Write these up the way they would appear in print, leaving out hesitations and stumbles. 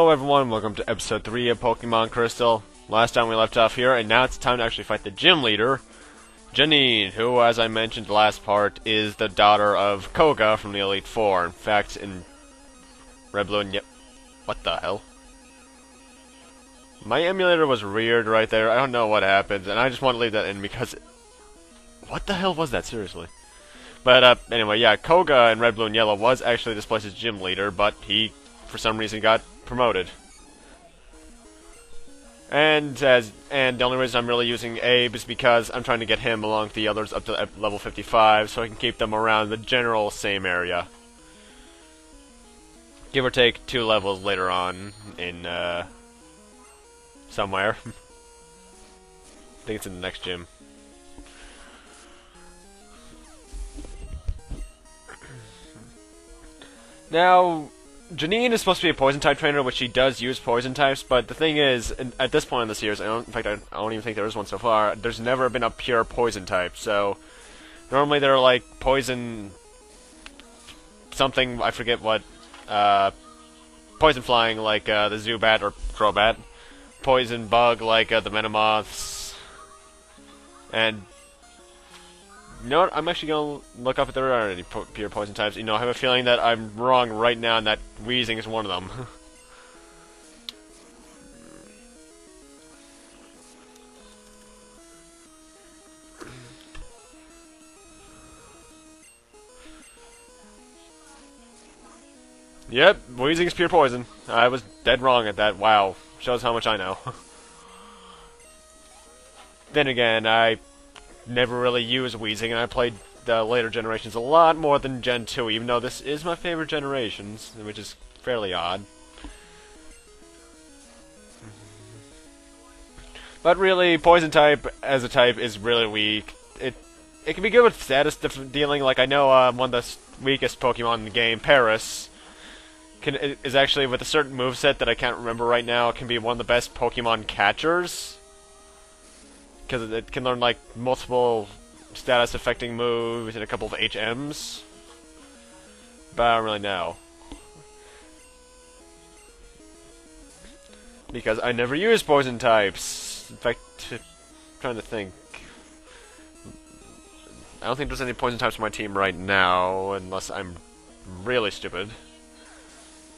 Hello everyone, welcome to episode 3 of Pokemon Crystal. Last time we left off here, and now it's time to actually fight the gym leader, Janine, who, as I mentioned the last part, is the daughter of Koga from the Elite Four. In fact, in Red, Blue, and what the hell? My emulator was reared right there. I don't know what happened, and I just want to leave that in because... What the hell was that, seriously? But, anyway, yeah, Koga in Red, Blue, and Yellow was actually this place's gym leader, but he, for some reason, got promoted. And the only reason I'm really using Abe is because I'm trying to get him along with the others up to level 55, so I can keep them around the general same area. Give or take 2 levels later on in, somewhere. I think it's in the next gym. Now, Janine is supposed to be a poison-type trainer, which she does use poison types, but the thing is, at this point in the series, in fact, I don't even think there is one so far, there's never been a pure poison type, so normally they're like poison something, I forget what, poison flying like the Zubat or Crobat, poison bug like the Venomoths, and you know what, I'm actually going to look up if there are any pure poison types. You know, I have a feeling that I'm wrong right now and that Weezing is one of them. Yep, Weezing is pure poison. I was dead wrong at that. Wow. Shows how much I know. Then again, I never really used Weezing, and I played the later generations a lot more than Gen 2, even though this is my favorite generations, which is fairly odd. But really, Poison type as a type is really weak. It can be good with status dealing, like I know one of the weakest Pokemon in the game, Paris, is actually with a certain moveset that I can't remember right now, can be one of the best Pokemon catchers. Because it can learn, like, multiple status-affecting moves and a couple of HMs. But I don't really know. Because I never use poison types. In fact, I'm trying to think. I don't think there's any poison types on my team right now, unless I'm really stupid.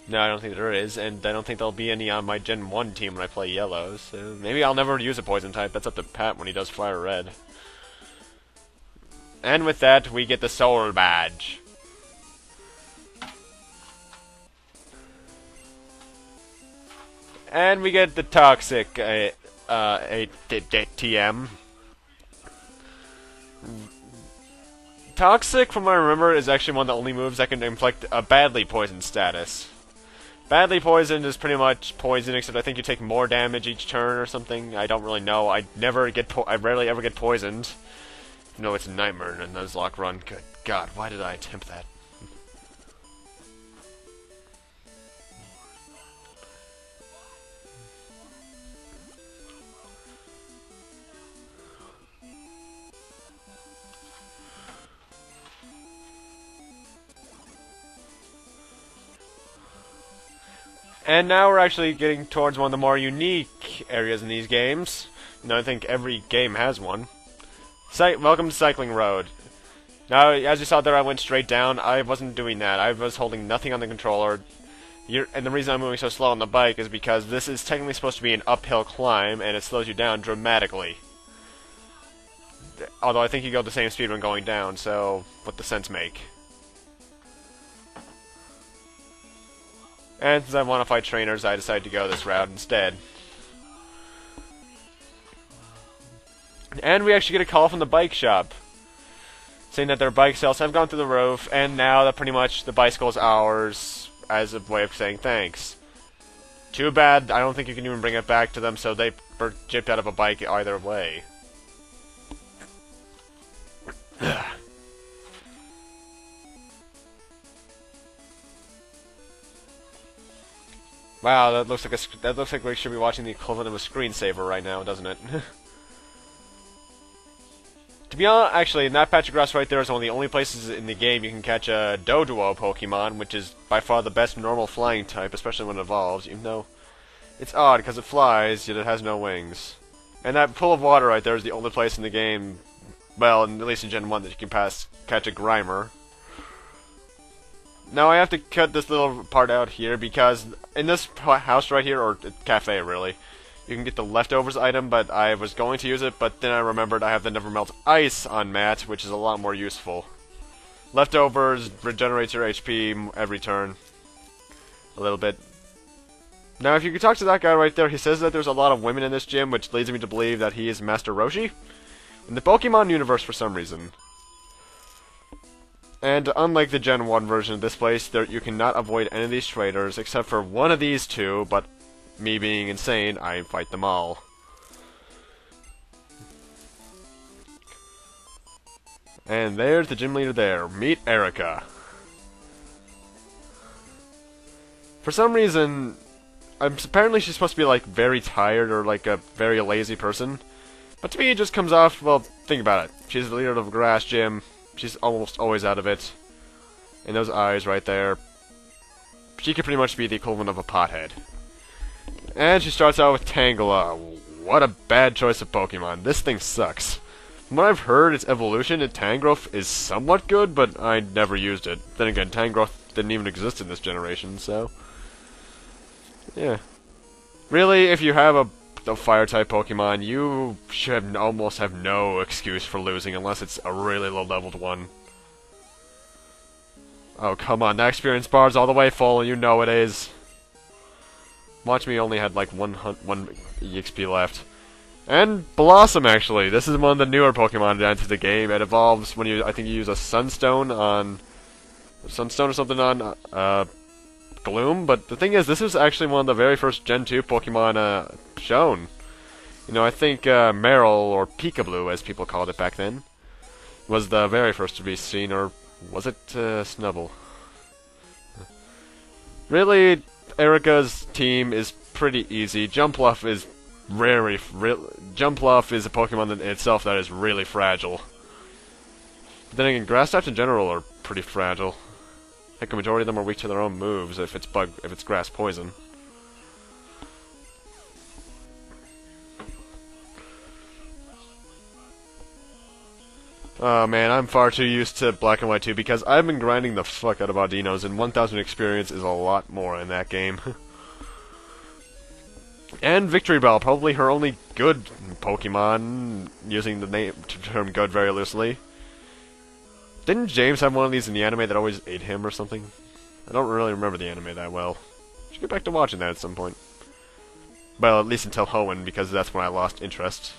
No, I don't think there is, and I don't think there'll be any on my Gen 1 team when I play Yellow, so maybe I'll never use a poison type. That's up to Pat when he does Fire Red. And with that, we get the Soul Badge. And we get the Toxic TM. Toxic, from what I remember, is actually one of the only moves that can inflict a badly poisoned status. Badly poisoned is pretty much poison, except I think you take more damage each turn or something. I don't really know. I rarely ever get poisoned. No, it's a nightmare in a Nuzlocke run. Good God, why did I attempt that? And now we're actually getting towards one of the more unique areas in these games. You know, I think every game has one. Welcome to Cycling Road. Now, as you saw there, I went straight down. I wasn't doing that. I was holding nothing on the controller. And the reason I'm moving so slow on the bike is because this is technically supposed to be an uphill climb, and it slows you down dramatically. Although I think you go the same speed when going down, so what the sense make? And since I want to fight trainers, I decided to go this route instead. And we actually get a call from the bike shop, saying that their bike sales have gone through the roof, and now that pretty much the bicycle is ours, as a way of saying thanks. Too bad, I don't think you can even bring it back to them, so they were gypped out of a bike either way. Wow, that looks like we should be watching the equivalent of a screensaver right now, doesn't it? To be honest, actually, in that patch of grass right there is one of the only places in the game you can catch a Doduo Pokemon, which is by far the best normal flying type, especially when it evolves, even though It's odd because it flies, yet it has no wings. And that pool of water right there is the only place in the game, well, at least in Gen 1, that you can catch a Grimer. Now I have to cut this little part out here because in this house right here, or cafe really, you can get the leftovers item, but I was going to use it, but then I remembered I have the Never Melt Ice on Matt, which is a lot more useful. Leftovers regenerates your HP every turn. A little bit. Now if you could talk to that guy right there, he says that there's a lot of women in this gym, which leads me to believe that he is Master Roshi in the Pokemon universe for some reason. And unlike the Gen 1 version of this place, you cannot avoid any of these traders except for one of these two, but me being insane, I fight them all. And there's the gym leader there. Meet Erica. For some reason, apparently she's supposed to be like very tired or like a very lazy person. But to me it just comes off, well, think about it. She's the leader of a grass gym. She's almost always out of it. And those eyes right there. She could pretty much be the equivalent of a pothead. And she starts out with Tangela. What a bad choice of Pokemon. This thing sucks. From what I've heard, its evolution in Tangrowth is somewhat good, but I never used it. Then again, Tangrowth didn't even exist in this generation, so... yeah. Really, if you have a Fire-type Pokemon, you should almost have no excuse for losing unless it's a really low-leveled one. Oh, come on, that experience bar's all the way full, and you know it is. Watch me only had like one EXP left. And Blossom, actually. This is one of the newer Pokemon to enter the game. It evolves when I think you use a Sunstone on... Sunstone or something on, Gloom, but the thing is, this was actually one of the very first Gen 2 Pokemon, shown. You know, I think, Meryl, or Peekaboo, as people called it back then, was the very first to be seen, or was it, Snubble? Really, Erica's team is pretty easy. Jumpluff is Jumpluff is a Pokemon in itself that is really fragile. But then again, grass types in general are pretty fragile. Heck, a majority of them are weak to their own moves if it's grass poison. Oh man, I'm far too used to Black and White 2 because I've been grinding the fuck out of Audinos, and 1000 experience is a lot more in that game. And Victory Bell, probably her only good Pokemon, using the term good very loosely. Didn't James have one of these in the anime that always ate him or something? I don't really remember the anime that well. Should get back to watching that at some point. Well, at least until Hoenn, because that's when I lost interest.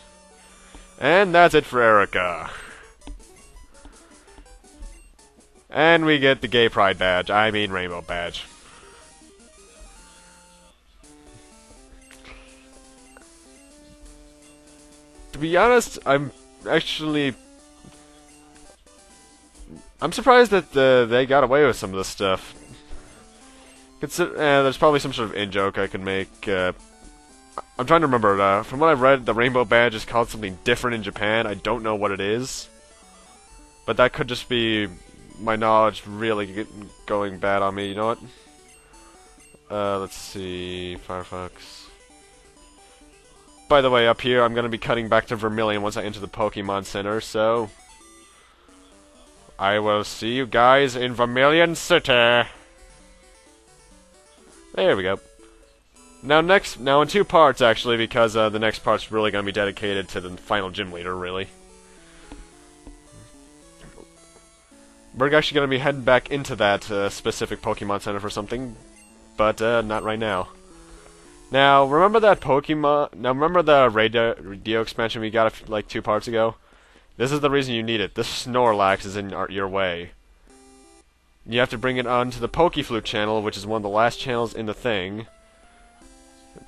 And that's it for Erica. And we get the Gay Pride badge. I mean Rainbow badge. To be honest, I'm surprised that they got away with some of this stuff. There's probably some sort of in-joke I could make. I'm trying to remember. From what I've read, the Rainbow Badge is called something different in Japan. I don't know what it is. But that could just be my knowledge really going bad on me. You know what? Let's see. Firefox. By the way, up here, I'm going to be cutting back to Vermilion once I enter the Pokemon Center, so... I will see you guys in Vermilion City! There we go. Now in two parts, actually, because the next part's really going to be dedicated to the final gym leader, really. We're actually going to be heading back into that specific Pokemon Center for something, but not right now. Now, remember that Pokemon... Now, remember the radio expansion we got like 2 parts ago? This is the reason you need it. This Snorlax is in your way. You have to bring it onto the Pokeflute channel, which is one of the last channels in the thing.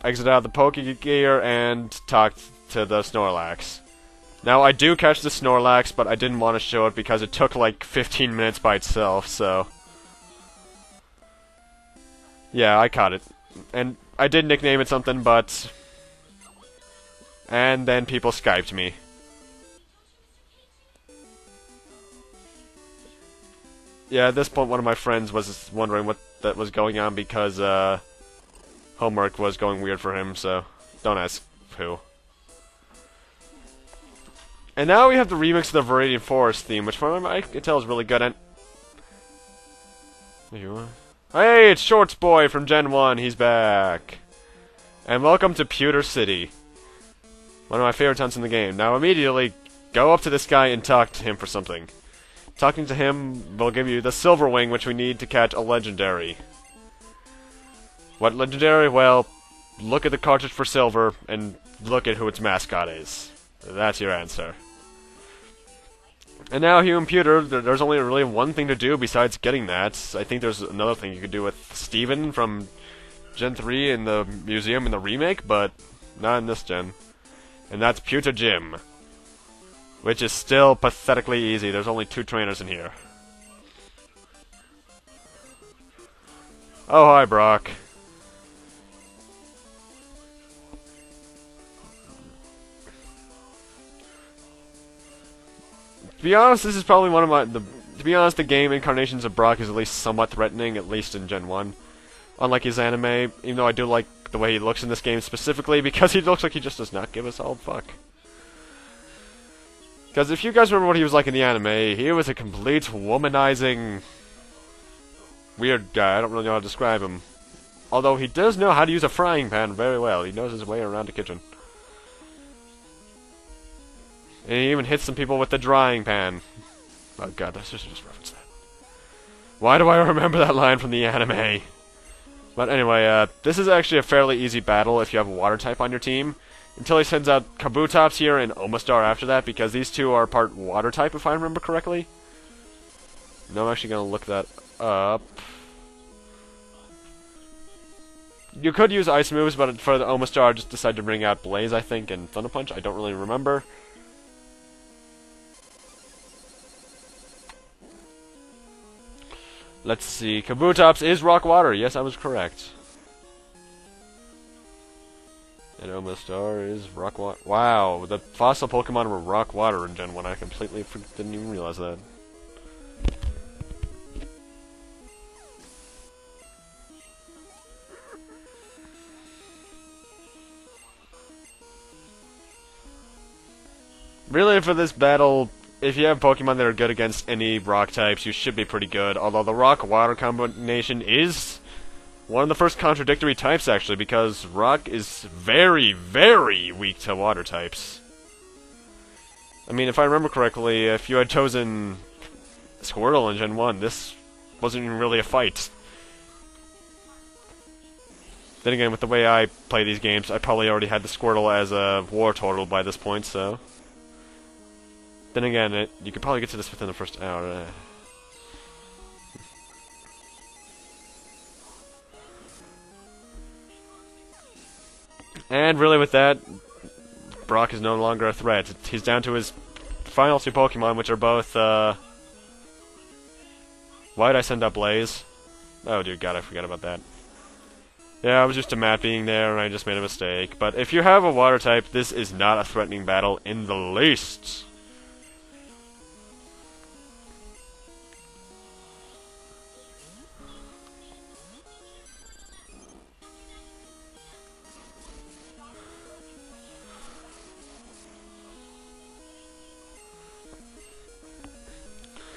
Exit out of the Pokegear and talk to the Snorlax. Now, I do catch the Snorlax, but I didn't want to show it because it took like 15 minutes by itself, so... yeah, I caught it. And I did nickname it something, but... and then people Skyped me. Yeah, at this point one of my friends was wondering what that was going on because, homework was going weird for him, so don't ask who. And now we have the remix of the Viridian Forest theme, which from I can tell is really good. And hey, it's Shorts Boy from Gen 1. He's back. And welcome to Pewter City, one of my favorite towns in the game. Now immediately go up to this guy and talk to him for something. Talking to him will give you the Silver Wing, which we need to catch a legendary. What legendary? Well, look at the cartridge for silver and look at who its mascot is. That's your answer. And now here in Pewter, there's only really one thing to do besides getting that. I think there's another thing you could do with Steven from Gen 3 in the museum in the remake, but not in this gen. And that's Pewter Gym, which is still pathetically easy. There's only 2 trainers in here. Oh, hi, Brock. To be honest, this is probably one of my... to be honest, the game incarnations of Brock is at least somewhat threatening, at least in Gen 1. Unlike his anime, even though I do like the way he looks in this game specifically, because he looks like he just does not give a solid fuck. Because if you guys remember what he was like in the anime, he was a complete womanizing... weird guy. I don't really know how to describe him. Although he does know how to use a frying pan very well. He knows his way around the kitchen. And he even hits some people with the drying pan. Oh god, I should just reference that. Why do I remember that line from the anime? But anyway, this is actually a fairly easy battle if you have a water type on your team. Until he sends out Kabutops here and Omastar after that, because these two are part water type, if I remember correctly. No, I'm actually going to look that up. You could use ice moves, but for the Omastar, I just decided to bring out Blaze, I think, and Thunder Punch. I don't really remember. Let's see. Kabutops is rock water. Yes, I was correct. And Omastar is rock water. Wow, the fossil Pokemon were rock water in Gen 1. I completely didn't even realize that. Really, for this battle, if you have Pokemon that are good against any rock types, you should be pretty good. Although the rock-water combination is one of the first contradictory types, actually, because rock is very, very weak to water types. I mean, if I remember correctly, if you had chosen Squirtle in Gen 1, this wasn't even really a fight. Then again, with the way I play these games, I probably already had the Squirtle as a war turtle by this point, so... Then again, you could probably get to this within the first hour. And really with that, Brock is no longer a threat. He's down to his final 2 Pokemon, which are both, why'd I send up Blaze? Oh, dear God, I forgot about that. Yeah, I was used to Matt being there, and I just made a mistake. But if you have a water type, this is not a threatening battle in the least.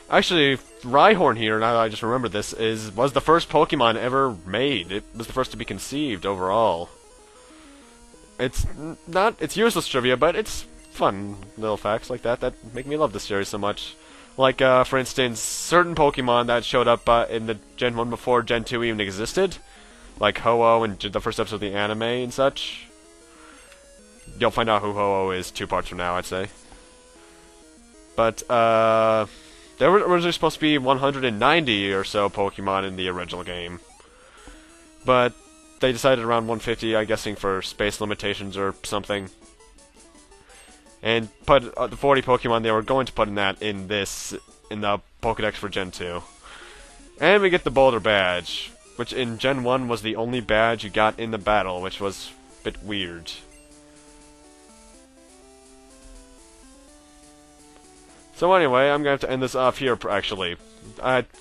Actually, Rhyhorn here, now that I just remembered this, was the first Pokemon ever made. It was the first to be conceived overall. It's useless trivia, but it's fun little facts like that make me love this series so much. Like, for instance, certain Pokemon that showed up in the Gen 1 before Gen 2 even existed, like Ho-Oh in the first episode of the anime and such. You'll find out who Ho-Oh is 2 parts from now, I'd say. But, there were originally supposed to be 190 or so Pokemon in the original game. But they decided around 150, I'm guessing for space limitations or something. And put the 40 Pokemon they were going to put in the Pokedex for Gen 2. And we get the Boulder Badge, which in Gen 1 was the only badge you got in the battle, which was a bit weird. So anyway, I'm going to have to end this off here, actually.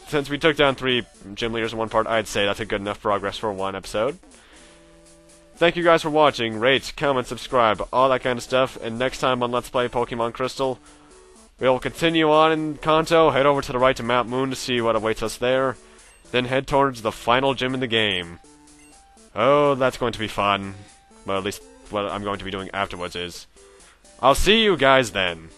Since we took down 3 gym leaders in one part, I'd say that's a good enough progress for one episode. thank you guys for watching. Rate, comment, subscribe, all that kind of stuff. And next time on Let's Play Pokemon Crystal, we'll continue on in Kanto, head over to the right to Mount Moon to see what awaits us there, then head towards the final gym in the game. Oh, that's going to be fun. Well, at least what I'm going to be doing afterwards is. I'll see you guys then.